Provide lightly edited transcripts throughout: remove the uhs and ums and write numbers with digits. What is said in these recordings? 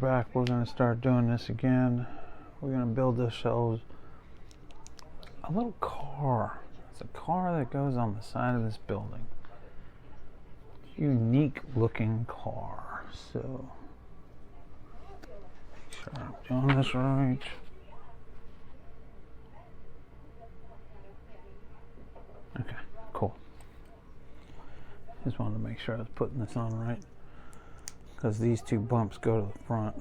back, we're going to start doing this again. We're going to build ourselves a little car. It's a car that goes on the side of this building. Unique looking car. So, make sure I'm doing this right. Okay, cool. Just wanted to make sure I was putting this on right, because these two bumps go to the front.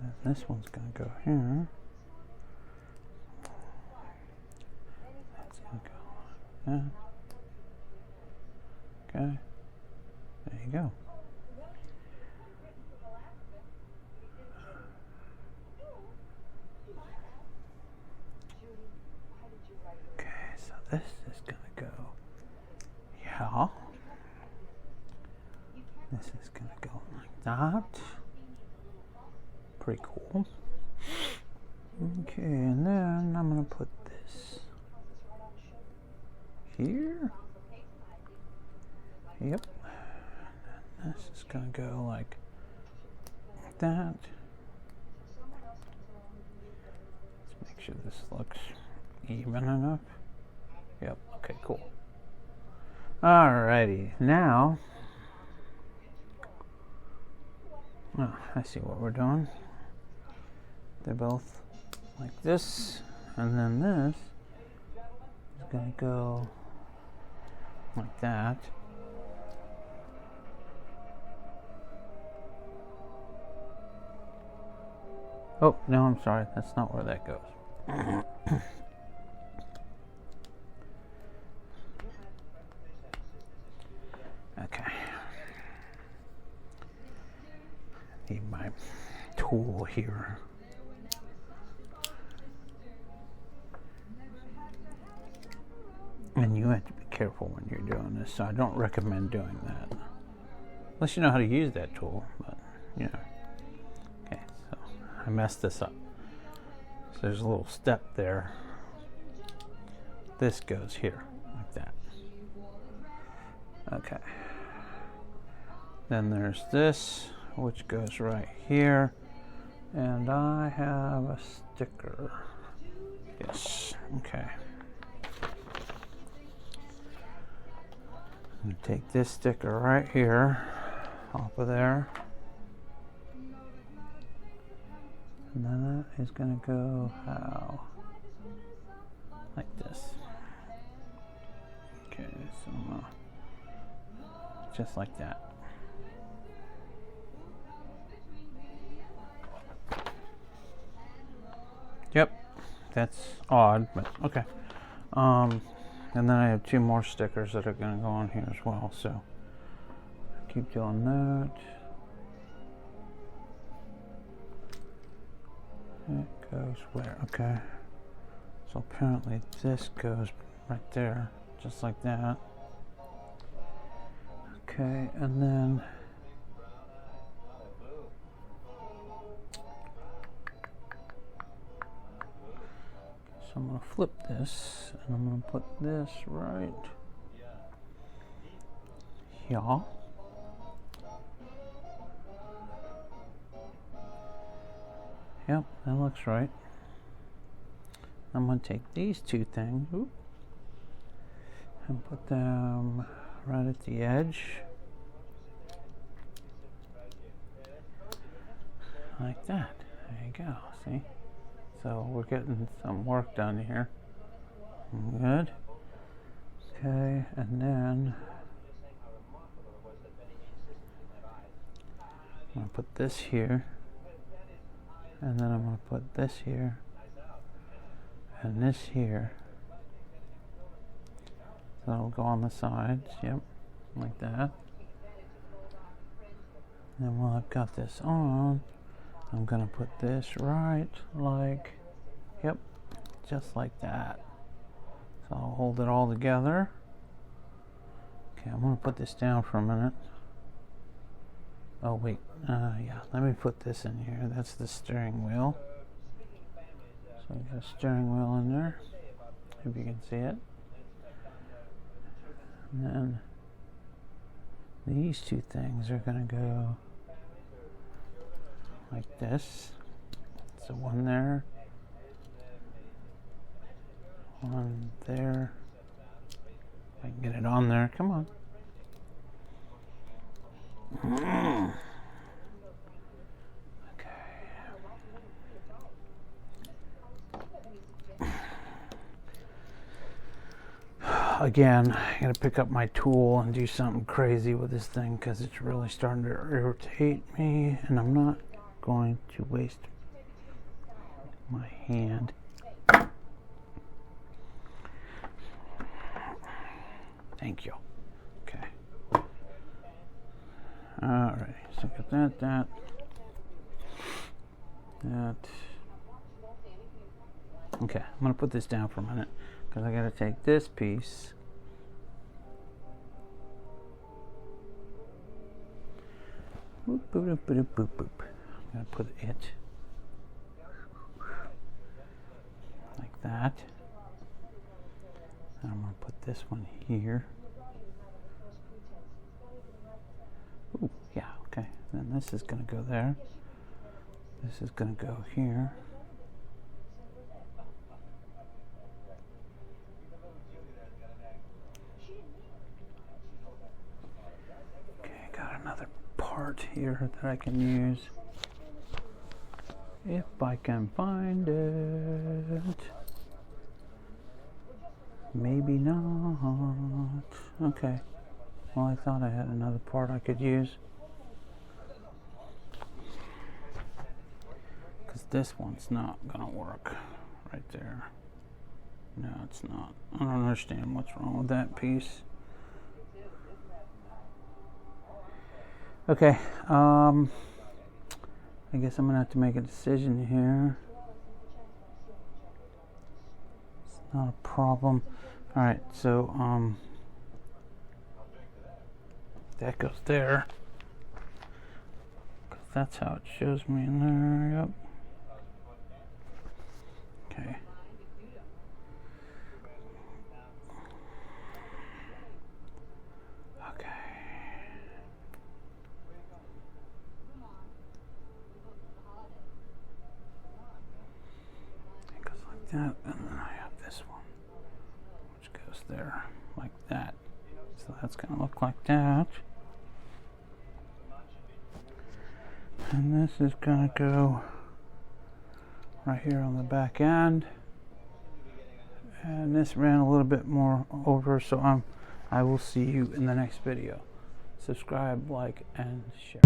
And this one's going to go here. That's going to go like that. Okay. There you go. This is going to go, yeah. This is going to go like that. Pretty cool. Okay, and then I'm going to put this here. Yep. And this is going to go like that. Let's make sure this looks even enough. Yep, okay, cool. Alrighty, now, I see what we're doing. They're both like this, and then this is going to go like that. Oh, no, I'm sorry, that's not where that goes. Okay. Need my tool here. And you have to be careful when you're doing this, so I don't recommend doing that. Unless you know how to use that tool, but you know. Okay, so I messed this up. So there's a little step there. This goes here, like that. Okay. Then there's this, which goes right here. And I have a sticker. Yes, okay. I'm going to take this sticker right here, off of there. And then that is going to go how? Like this. Okay, so just like that. Yep, that's odd, but okay. And then I have two more stickers that are going to go on here as well, so keep doing that. It goes where? Okay. So apparently this goes right there, just like that. Okay, and then so I'm going to flip this, and I'm going to put this right here. Yep, that looks right. I'm going to take these two things and put them right at the edge. Like that. There you go, see? So we're getting some work done here. Good. Okay, and then I'm going to put this here. And then I'm going to put this here. And this here. So that'll go on the sides, yep, like that. And while I've got this on, I'm going to put this right like, yep, just like that. So I'll hold it all together. Okay, I'm going to put this down for a minute. Oh wait, yeah, let me put this in here. That's the steering wheel. So we got a steering wheel in there. if you can see it. And then these two things are going to go like this. So one there, one there. If I can get it on there, come on. Again, I gotta pick up my tool and do something crazy with this thing because it's really starting to irritate me, and I'm not going to waste my hand. Thank you. Okay. Alright, so got that. Okay, I'm gonna put this down for a minute because I gotta take this piece. Boop, boop, boop, boop, boop. I'm gonna put it like that. And I'm gonna put this one here. Ooh, yeah, okay. Then this is gonna go there. This is gonna go here. Okay, got another part here that I can use if I can find it. Maybe not. Okay. Well, I thought I had another part I could use. Because this one's not gonna work right there. No, it's not. I don't understand what's wrong with that piece. Okay, I guess I'm gonna have to make a decision here. It's not a problem. Alright, so that goes there. 'Cause that's how it shows me in there, yep. Okay. That, and then I have this one which goes there like that, so that's gonna look like that, and this is gonna go right here on the back end, and this ran a little bit more over, so I will see you in the next video. Subscribe, like, and share.